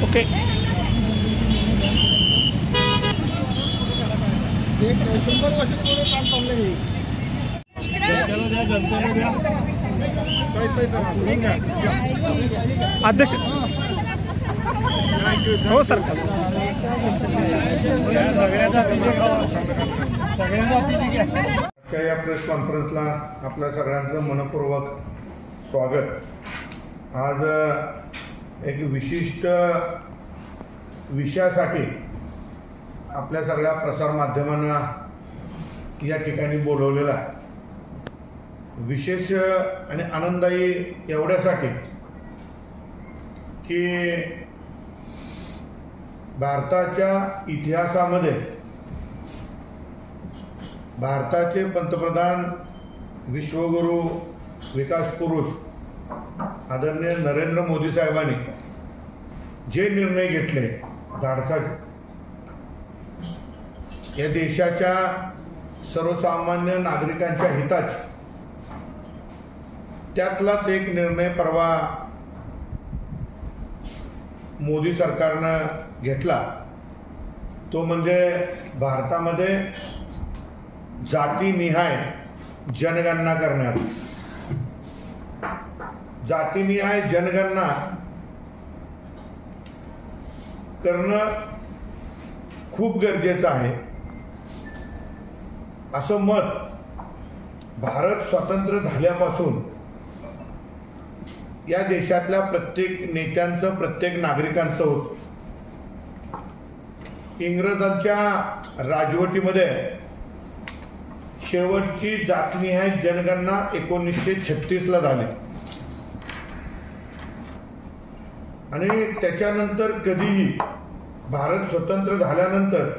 Okay अध्यक्ष हो sir या प्रेस कॉन्फरन्सला आपल्या सगळ्यांचं मनपूर्वक स्वागत। आज एक विशिष्ट विषयासाठी आपल्या सगळ्या प्रसार माध्यमांना या ठिकाणी बोलवलेला आहे। विशेष आणि आनंददायी एवढ्यासाठी की भारताच्या इतिहासामध्ये भारताचे पंतप्रधान विश्वगुरु विकास पुरुष आदरणीय नरेंद्र मोदी साहेबांनी जे निर्णय घेतले धाडसाचे, या देशाच्या सर्वसामान्य नागरिकांच्या हिताचे, त्यातलाच एक निर्णय परवा मोदी सरकारनं घेतला, तो म्हणजे भारतामध्ये जातीनिहाय जनगणना करण्यात। जातीनिहाय जनगणना करणं खूप गरजेचं आहे असं मत भारत स्वतंत्र झाल्यापासून या देशातल्या प्रत्येक नेत्यांचं, प्रत्येक नागरिकांचं होतं। इंग्रजांच्या राजवटीमध्ये शेवटची जातनिहाय जनगणना 1936 ला झाली आणि त्याच्यानंतर कधीही भारत स्वतंत्र झाल्यानंतर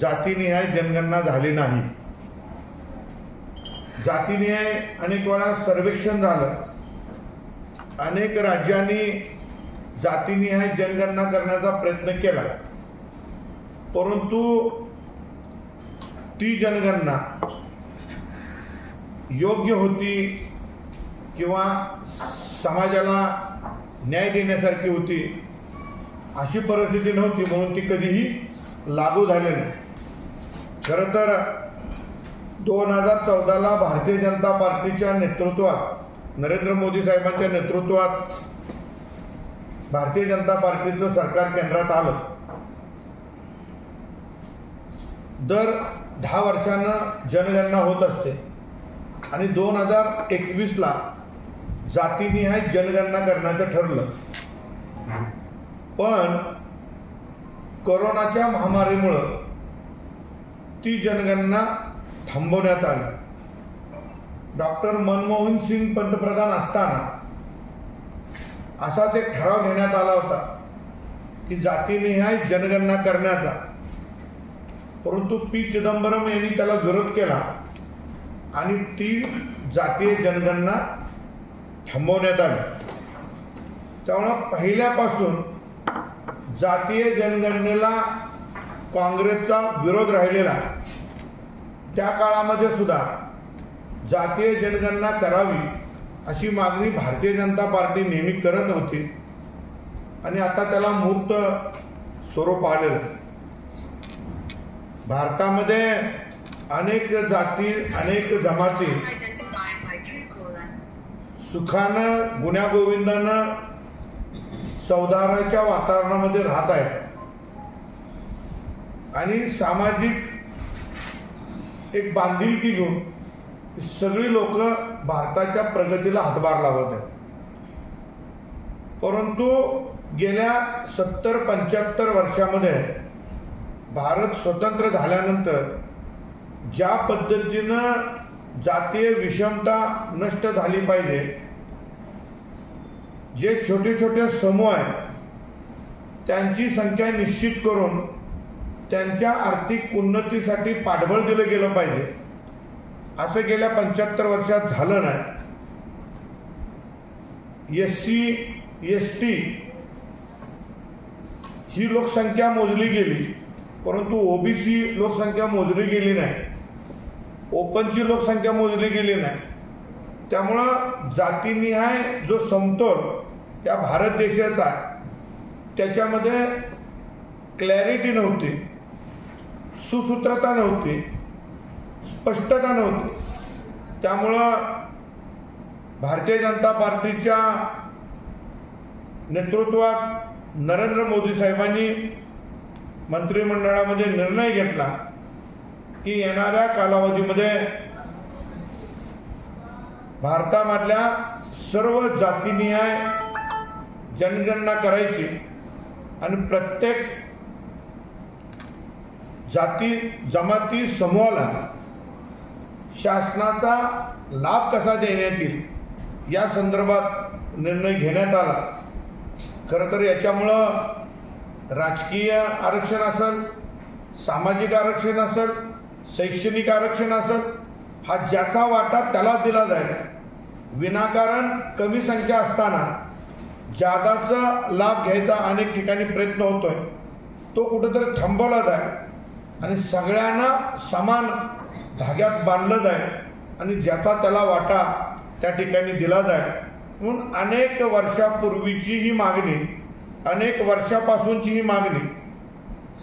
जातीनिहाय जनगणना झाली नाही। जातीनिहाय अनेक वेळा सर्वेक्षण झालं, अनेक राज्यांनी जातीनिहाय जनगणना करण्याचा प्रयत्न केला, परंतु ती जनगणना योग्य होती किंवा समाजाला न्याय देण्यासारखी होती अशी परिस्थिती नव्हती, म्हणून ती कधीही लागू झाली नाही। खरं तर 2014 ला भारतीय जनता पार्टीच्या नेतृत्वात, नरेंद्र मोदी साहेबांच्या नेतृत्वात भारतीय जनता पार्टीचं सरकार केंद्रात आलं। दर 10 वर्षांना जनगणना होत असते आणि 2021 ला जातीनिहाय जनगणना करण्याचं ठरलं, पण कोरोनाच्या महामारीमुळे ती जनगणना थांबवण्यात आली। डॉक्टर मनमोहन सिंग पंतप्रधान असताना असाच एक ठराव घेण्यात आला होता की जातीनिहाय जनगणना करण्याचा, परंतु पी चिदंबरम यांनी त्याला विरोध केला आणि ती जातीय जनगणना थांबवण्यात आली। त्यामुळे पहिल्यापासून जातीय जनगणनेला काँग्रेसचा विरोध राहिलेला। त्या काळामध्ये सुद्धा जातीय जनगणना करावी अशी मागणी भारतीय जनता पार्टी नेहमी करत होती आणि आता त्याला मूर्त स्वरूप आलेलं। भारतामध्ये अनेक जाती, अनेक जमाती सुखानं गुण्यागोविंदानं सौहार्दाच्या वातावरणामध्ये राहत आहेत आणि सामाजिक एक बांधिलकी घेऊन सगळी लोक भारताच्या प्रगतीला हातभार लावत आहेत. परंतु गेल्या 70-75 वर्षामध्ये भारत स्वतंत्र झाल्यानंतर ज्या पद्धतीनं जातीय विषमता नष्ट झाली पाहिजे, जे छोटे छोटे समूह आहेत त्यांची संख्या निश्चित करून त्यांच्या आर्थिक उन्नतीसाठी पाठबळ दिलं गेलं पाहिजे, असं गेल्या 75 वर्षात झालं नाही. SC ST ही लोकसंख्या मोजली गेली, परंतु OBC लोकसंख्या मोजली गेली नाही, ओपनची लोकसंख्या मोजली गेली नाही. त्यामुळं जातीनिहाय जो समतोल या भारत देशाचा आहे त्याच्यामध्ये क्लॅरिटी नव्हती, सुसूत्रता नव्हती, स्पष्टता नव्हती. त्यामुळं भारतीय जनता पार्टीच्या नेतृत्वात नरेंद्र मोदी साहेबांनी मंत्रिमंडळामध्ये निर्णय घेतला की येणाऱ्या कालावधीमध्ये भारतामधल्या सर्व जातीनिहाय जनगणना करायची आणि प्रत्येक जाती जमाती समूहाला शासनाचा लाभ कसा देण्यात येईल या संदर्भात निर्णय घेण्यात आला. खरं तर याच्यामुळं राजकीय आरक्षण असेल, सामाजिक आरक्षण असेल, शैक्षणिक आरक्षण असेल, हा ज्याचा वाटा त्याला दिला जाईल. विनाकारण कमी संख्या असताना जादाचा लाभ घ्यायचा अनेक ठिकाणी प्रयत्न होतोय, तो कुठेतरी थांबवला जाईल आणि सगळ्यांना समान धाग्यात बांधलं जाईल आणि ज्याचा त्याला वाटा त्या ठिकाणी दिला जाईल. म्हणून अनेक वर्षापूर्वीची ही मागणी, अनेक वर्षापासूनची ही मागणी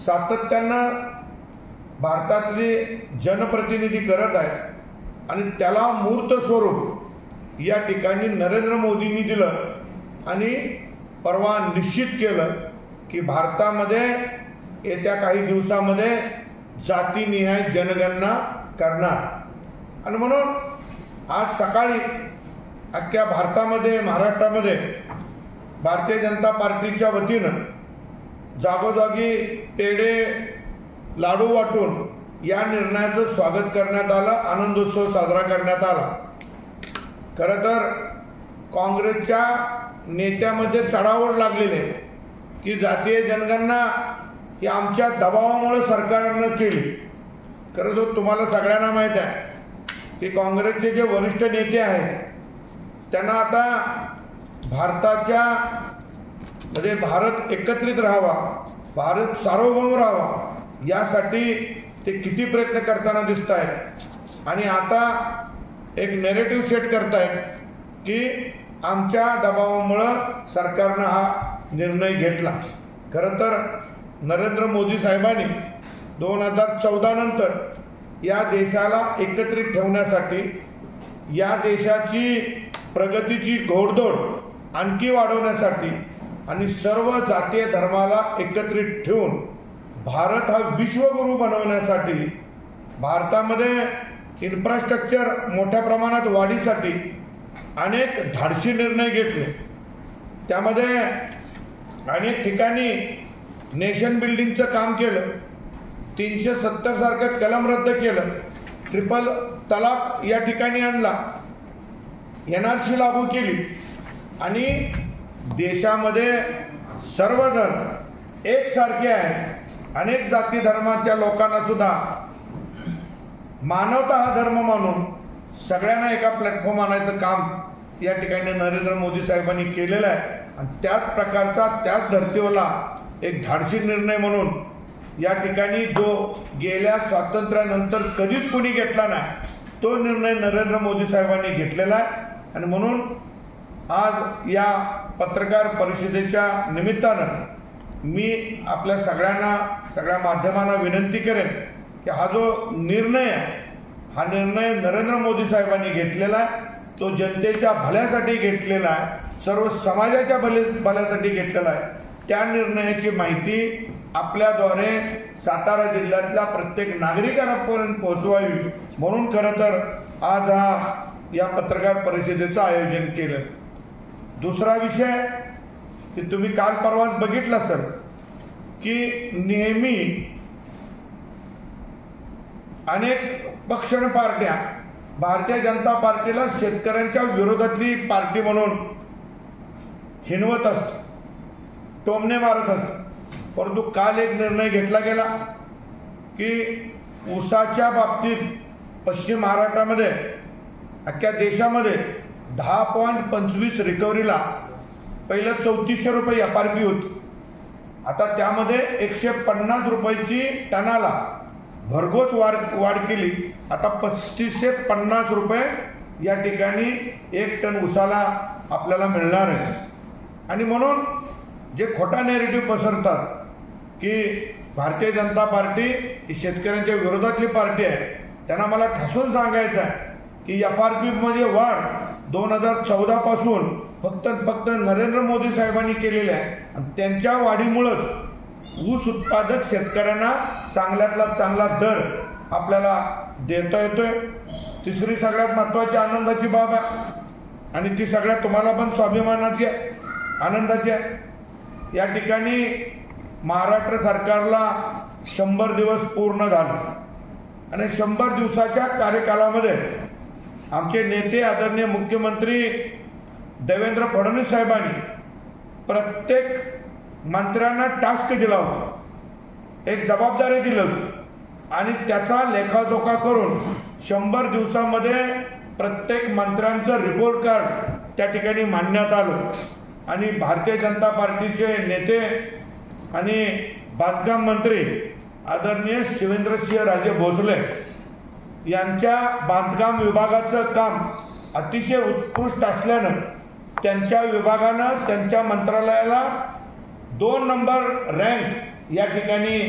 सातत्यानं भारतातले जनप्रतिनिधी करत आहेत आणि त्याला मूर्त स्वरूप या ठिकाणी नरेंद्र मोदींनी दिलं आणि परवा निश्चित केलं की भारतामध्ये येत्या काही दिवसामध्ये जातीनिहाय जनगणना करणार. आणि म्हणून आज सकाळी अख्ख्या भारतामध्ये, महाराष्ट्रामध्ये भारतीय जनता पार्टीच्या वतीनं जागोजागी पेढे लाडू वाटून या निर्णयाचं स्वागत करण्यात आलं, आनंदोत्सव साजरा करण्यात आला. खरं तर काँग्रेसच्या नेत्यामध्ये चढाओढ लागलेले की जातीय जनगणना ही आमच्या दबावामुळे सरकारनं केली. खरं तर तुम्हाला सगळ्यांना माहीत आहे की काँग्रेसचे जे वरिष्ठ नेते आहेत त्यांना आता भारताच्या म्हणजे भारत एकत्रित राहावा, भारत सार्वभौम राहावा यासाठी ते किती प्रयत्न करताना दिसत आहेत आणि आता एक नॅरेटिव्ह सेट करतायत की आमच्या दबावामुळं सरकारनं हा निर्णय घेतला. खरं तर नरेंद्र मोदी साहेबांनी 2014 नंतर या देशाला एकत्रित ठेवण्यासाठी, या देशाची प्रगतीची घोडदौड आणखी वाढवण्यासाठी आणि सर्व जातीय धर्माला एकत्रित ठेवून भारत हा विश्वगुरू बनवण्यासाठी, भारतामध्ये इन्फ्रास्ट्रक्चर मोठ्या प्रमाणात वाढीसाठी अनेक धाडसी निर्णय घेतले. त्यामध्ये अनेक ठिकाणी नेशन बिल्डिंगचं काम केलं, 370 सारखं कलम रद्द केलं, ट्रिपल तलाक या ठिकाणी आणला, NRC लागू केली आणि देशामध्ये सर्वजण एकसारखे आहे. अनेक जाती धर्माच्या लोकांना सुद्धा मानवता हा धर्म मानून सगळ्यांना एका प्लॅटफॉर्म आणायचं काम या ठिकाणी नरेंद्र मोदी साहेबांनी केलेलं आहे. आणि त्याच प्रकारचा, त्याच धर्तीवरला एक धाडसी निर्णय म्हणून या ठिकाणी जो गेल्या स्वातंत्र्यानंतर कधीच कोणी घेतला नाही तो निर्णय नरेंद्र मोदी साहेबांनी घेतलेला आहे. आणि म्हणून आज या पत्रकार परिषदेच्या निमित्तानं मी आपल्या सगळ्यांना, सगळ्या माध्यमांना विनंती करेन की हा जो निर्णय आहे, हा निर्णय नरेंद्र मोदी साहेबांनी घेतलेला आहे, तो जनतेच्या भल्यासाठी घेतलेला आहे, सर्व समाजाच्या भल्यासाठी घेतलेला आहे. त्या निर्णयाची माहिती आपल्याद्वारे सातारा जिल्ह्यातल्या प्रत्येक नागरिकांपर्यंत पोहोचवावी म्हणून खरं तर आज या पत्रकार परिषदेचं आयोजन केलं. दुसरा विषय की तुम्ही काल परवाच बघितला सर की नेहमी अनेक पक्ष आणि पार्ट्या भारतीय जनता पार्टीला शेतकऱ्यांच्या विरोधातली पार्टी म्हणून हिणवत असत, टोमणे मारत असत. परंतु काल एक निर्णय घेतला गेला की ऊसाच्या बाबतीत पश्चिम महाराष्ट्रामध्ये अख्ख्या देशामध्ये 10.25 रिकव्हरीला पहिलं 3400 रुपये FRP होती. आता त्यामध्ये 150 रुपयाची टनाला भरघोस वाढ केली. आता 3550 रुपये या ठिकाणी 1 टन ऊसाला आपल्याला मिळणार आहे. आणि म्हणून जे खोटा नॅरेटिव्ह पसरतात की भारतीय जनता पार्टी ही शेतकऱ्यांच्या विरोधातली पार्टी आहे, त्यांना मला ठासून सांगायचं आहे की FRP मध्ये वाढ 2014 पासून फक्त नरेंद्र मोदी साहेबांनी केलेली आहे. आणि त्यांच्या वाढीमुळंच ऊस उत्पादक शेतकऱ्यांना चांगल्यातला चांगला दर आपल्याला देता येतोय. तिसरी सगळ्यात महत्त्वाची आनंदाची बाब आहे आणि ती सगळ्यात तुम्हाला पण स्वाभिमानाची आहे, आनंदाची आहे. या ठिकाणी महाराष्ट्र सरकारला 100 दिवस पूर्ण झाले आणि 100 दिवसाच्या कार्यकालामध्ये आमचे नेते आदरणीय मुख्यमंत्री देवेंद्र फडणवीस साहेबांनी प्रत्येक मंत्र्यांना टास्क दिला होता, एक जबाबदारी दिली होती आणि त्याचा लेखाजोखा करून 100 दिवसामध्ये प्रत्येक मंत्र्यांचं रिपोर्ट कार्ड त्या ठिकाणी मांडण्यात आलं. आणि भारतीय जनता पार्टीचे नेते आणि बांधकाम मंत्री आदरणीय शिवेंद्रसिंहराजे भोसले यांच्या बांधकाम विभागाचं काम अतिशय उत्कृष्ट असल्यानं त्यांच्या विभागानं त्यांच्या मंत्रालयाला 2 नंबर रँक या ठिकाणी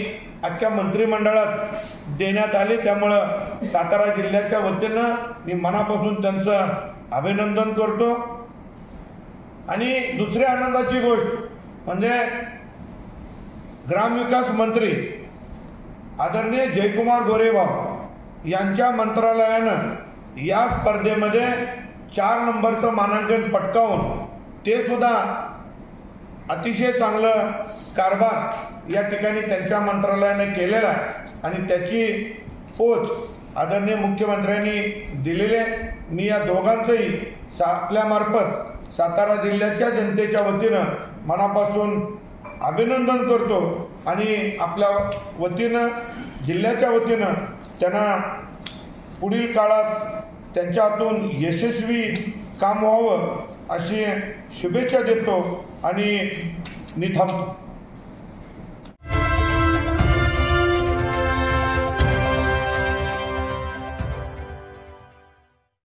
आजच्या मंत्रिमंडळात देण्यात आले. त्यामुळं सातारा जिल्ह्याच्या वतीनं मी मनापासून त्यांचं अभिनंदन करतो. आणि दुसरी आनंदाची गोष्ट म्हणजे ग्रामविकास मंत्री आदरणीय जयकुमार गोरेगाव यांच्या मंत्रालयानं या स्पर्धेमध्ये 4 नंबरचं मानांकन पटकावून ते सुद्धा अतिशय चांगलं कारभार या ठिकाणी त्यांच्या मंत्रालयाने केलेला आहे आणि त्याची पोच आदरणीय मुख्यमंत्र्यांनी दिलेले. मी या दोघांचंही आपल्यामार्फत सातारा जिल्ह्याच्या जनतेच्या वतीनं मनापासून अभिनंदन करतो आणि आपल्या वतीनं जिल्ह्याच्या वतीनं त्यांना पुढील काळात त्यांच्या हातून यशस्वी काम व्हावं अशी शुभेच्छा देतो आणि मी थांबतो.